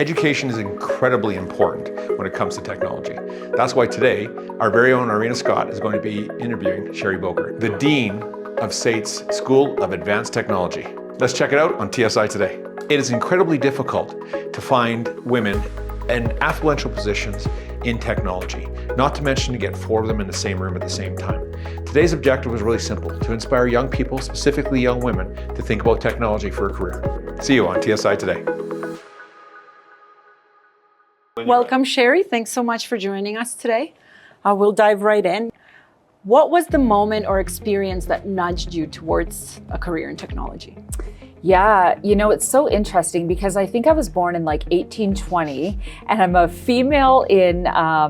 Education is incredibly important when it comes to technology. That's why today, our very own Iryna Scott is going to be interviewing Cherie Bowker, the Dean of SAIT's School of Advanced Technology. Let's check it out on TSI Today. It is incredibly difficult to find women in affluential positions in technology, not to mention to get 4 of them in the same room at the same time. Today's objective was really simple, to inspire young people, specifically young women, to think about technology for a career. See you on TSI Today. Welcome, Cherie. Thanks so much for joining us today. We'll dive right in. What was the moment or experience that nudged you towards a career in technology? Yeah, you know, it's so interesting because I think I was born in like 1820 and I'm a female in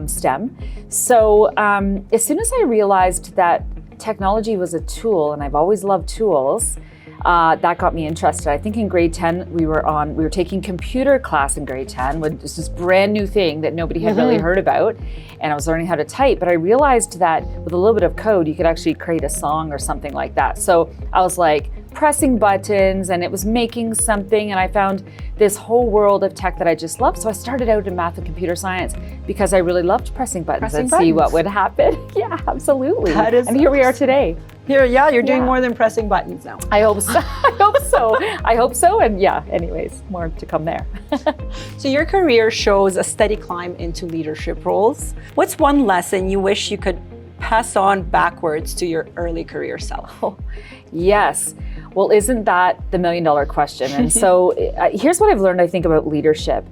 STEM. So as soon as I realized that technology was a tool, and I've always loved tools, that got me interested. I think in grade 10, we were taking computer class in grade 10, which is this brand new thing that nobody had really heard about. And I was learning how to type, but I realized that with a little bit of code, you could actually create a song or something like that. So I was like pressing buttons and it was making something, and I found this whole world of tech that I just loved. So I started out in math and computer science because I really loved pressing buttons and see what would happen. Yeah, absolutely. And here we are today. You're doing more than pressing buttons now. I hope so. I hope so. And yeah, anyways, more to come there. So your career shows a steady climb into leadership roles. What's one lesson you wish you could pass on backwards to your early career self? Oh, yes. Well, isn't that the million-dollar question? And so here's what I've learned, I think, about leadership.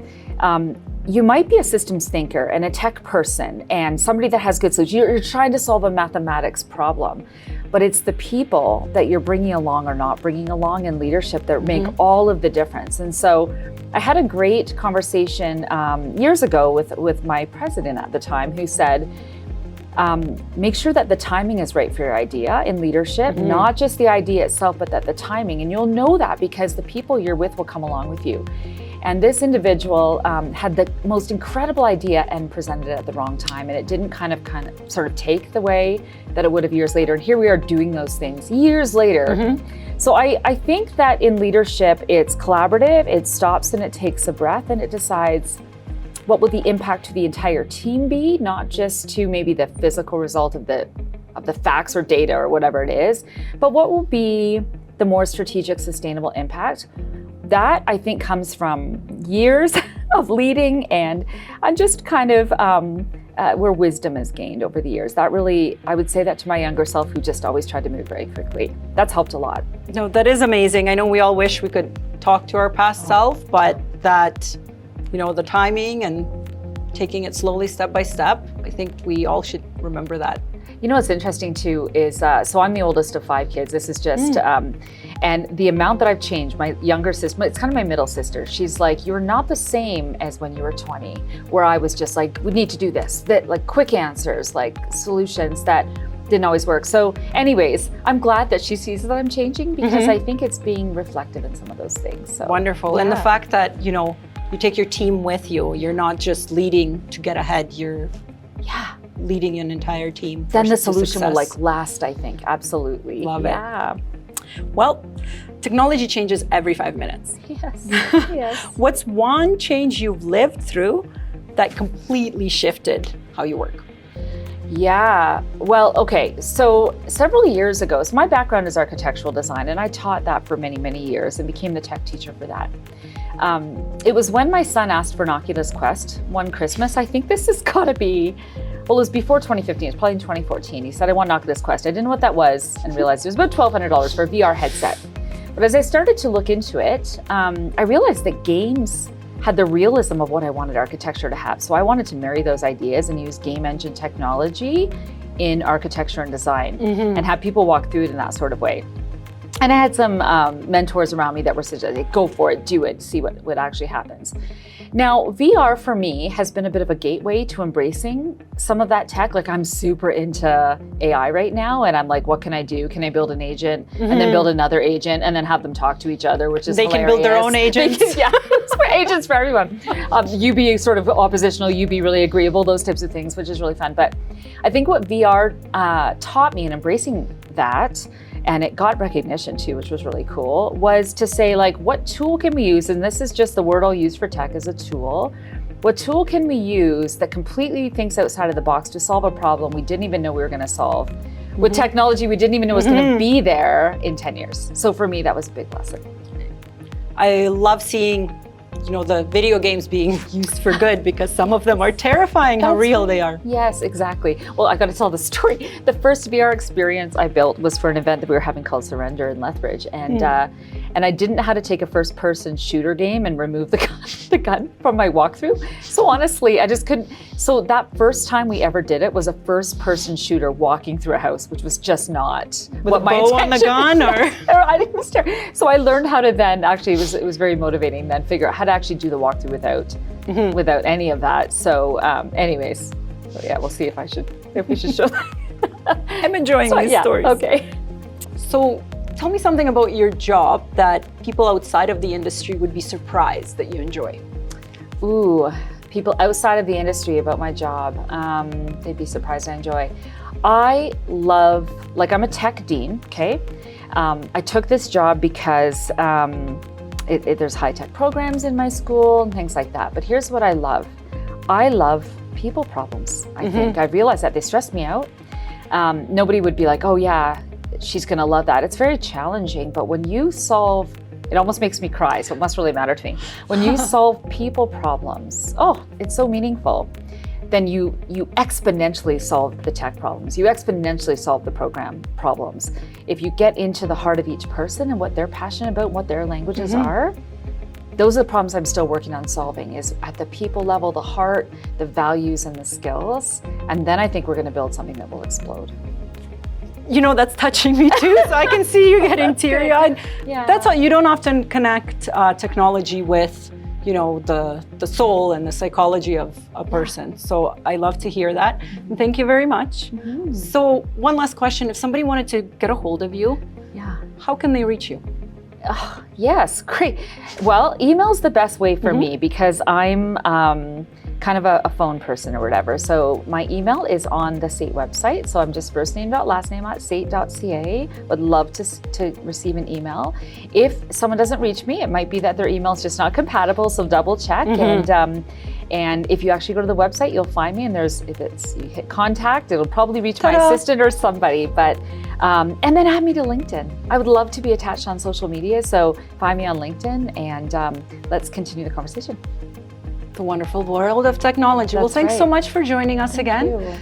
You might be a systems thinker and a tech person and somebody that has good solutions. You're trying to solve a mathematics problem, but it's the people that you're bringing along or not bringing along in leadership that make all of the difference. And so I had a great conversation years ago with my president at the time, who said, make sure that the timing is right for your idea in leadership, not just the idea itself, but that the timing. And you'll know that because the people you're with will come along with you. And this individual had the most incredible idea and presented it at the wrong time. And it didn't kind of sort of take the way that it would have years later. And here we are doing those things years later. So I think that in leadership, it's collaborative, it stops and it takes a breath and it decides what will the impact to the entire team be, not just to maybe the physical result of the facts or data or whatever it is, but what will be the more strategic, sustainable impact. That I think comes from years of leading and just kind of where wisdom is gained over the years. That really, I would say that to my younger self, who just always tried to move very quickly. That's helped a lot. No, that is amazing. I know we all wish we could talk to our past self, but that, you know, the timing and taking it slowly step by step, I think we all should remember that. You know what's interesting too is, so I'm the oldest of 5 kids. This is just, and the amount that I've changed, my younger sister, it's kind of my middle sister. She's like, you're not the same as when you were 20, where I was just like, we need to do this, that like quick answers, like solutions that didn't always work. So anyways, I'm glad that she sees that I'm changing because I think it's being reflective in some of those things. So, wonderful. Yeah. And the fact that, you know, you take your team with you, you're not just leading to get ahead, you're leading an entire team. Then the solution will like last, I think. Absolutely. Love it. Well, technology changes every 5 minutes. Yes. Yes. What's one change you've lived through that completely shifted how you work? Yeah, well, okay, so several years ago, so my background is architectural design, and I taught that for many, many years and became the tech teacher for that. It was when my son asked for an Oculus Quest one Christmas. I think this has gotta be, well, it was before 2015, it was probably in 2014. He said, I want an Oculus Quest. I didn't know what that was and realized it was about $1,200 for a VR headset. But as I started to look into it, I realized that games had the realism of what I wanted architecture to have. So I wanted to marry those ideas and use game engine technology in architecture and design and have people walk through it in that sort of way. And I had some mentors around me that were suggesting, go for it, do it, see what actually happens. Now, VR for me has been a bit of a gateway to embracing some of that tech. Like I'm super into AI right now and I'm like, what can I do? Can I build an agent and then build another agent and then have them talk to each other, which is hilarious. They can build their own agents. Yeah, it's for agents for everyone. You be sort of oppositional, you be really agreeable, those types of things, which is really fun. But I think what VR taught me in embracing that and it got recognition too, which was really cool, was to say like, what tool can we use? And this is just the word I'll use for tech as a tool. What tool can we use that completely thinks outside of the box to solve a problem we didn't even know we were going to solve with technology we didn't even know was going to be there in 10 years. So for me, that was a big lesson. I love seeing, the video games being used for good, because some of them are terrifying how real they are. Yes, exactly. Well, I got to tell the story. The first VR experience I built was for an event that we were having called Surrender in Lethbridge, and I didn't know how to take a first-person shooter game and remove the gun from my walkthrough. So honestly, I just couldn't. So that first time we ever did it was a first-person shooter walking through a house, which was just not what my bow on the gun, or I didn't start. So I learned how to then actually it was very motivating then figure out how to actually do the walkthrough without any of that. So anyways, so yeah, we'll see if we should show that. I'm enjoying these stories. Okay. So tell me something about your job that people outside of the industry would be surprised that you enjoy. Ooh, people outside of the industry about my job, they'd be surprised I enjoy. I love, I'm a tech dean, okay? I took this job because there's high-tech programs in my school and things like that. But here's what I love. I love people problems, I think. I realized that they stress me out. Nobody would be like, oh yeah, she's gonna love that. It's very challenging, but when you solve, it almost makes me cry, so it must really matter to me. When you solve people problems, oh, it's so meaningful. Then you exponentially solve the tech problems. You exponentially solve the program problems. If you get into the heart of each person and what they're passionate about, what their languages are, those are the problems I'm still working on solving, is at the people level, the heart, the values and the skills. And then I think we're gonna build something that will explode. That's touching me too, so I can see you getting teary-eyed. Yeah. That's how you don't often connect technology with the soul and the psychology of a person. So I love to hear that. And thank you very much. So one last question, if somebody wanted to get a hold of you, how can they reach you? Yes, great. Well, email's the best way for me because I'm kind of a phone person or whatever. So my email is on the SAIT website. So I'm just first name dot last name at sait.ca. Would love to receive an email. If someone doesn't reach me, it might be that their email is just not compatible. So double check. And if you actually go to the website, you'll find me. And you hit contact, it'll probably reach my assistant or somebody. But and then add me to LinkedIn. I would love to be attached on social media. So find me on LinkedIn and let's continue the conversation. The wonderful world of technology. Well, thanks so much for joining us again.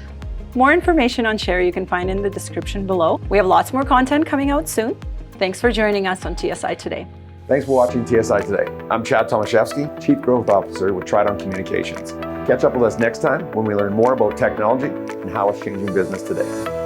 More information on Cherie you can find in the description below. We have lots more content coming out soon. Thanks for joining us on TSI Today. Thanks for watching TSI Today. I'm Chad Tomaszewski, Chief Growth Officer with Tridon Communications. Catch up with us next time when we learn more about technology and how it's changing business today.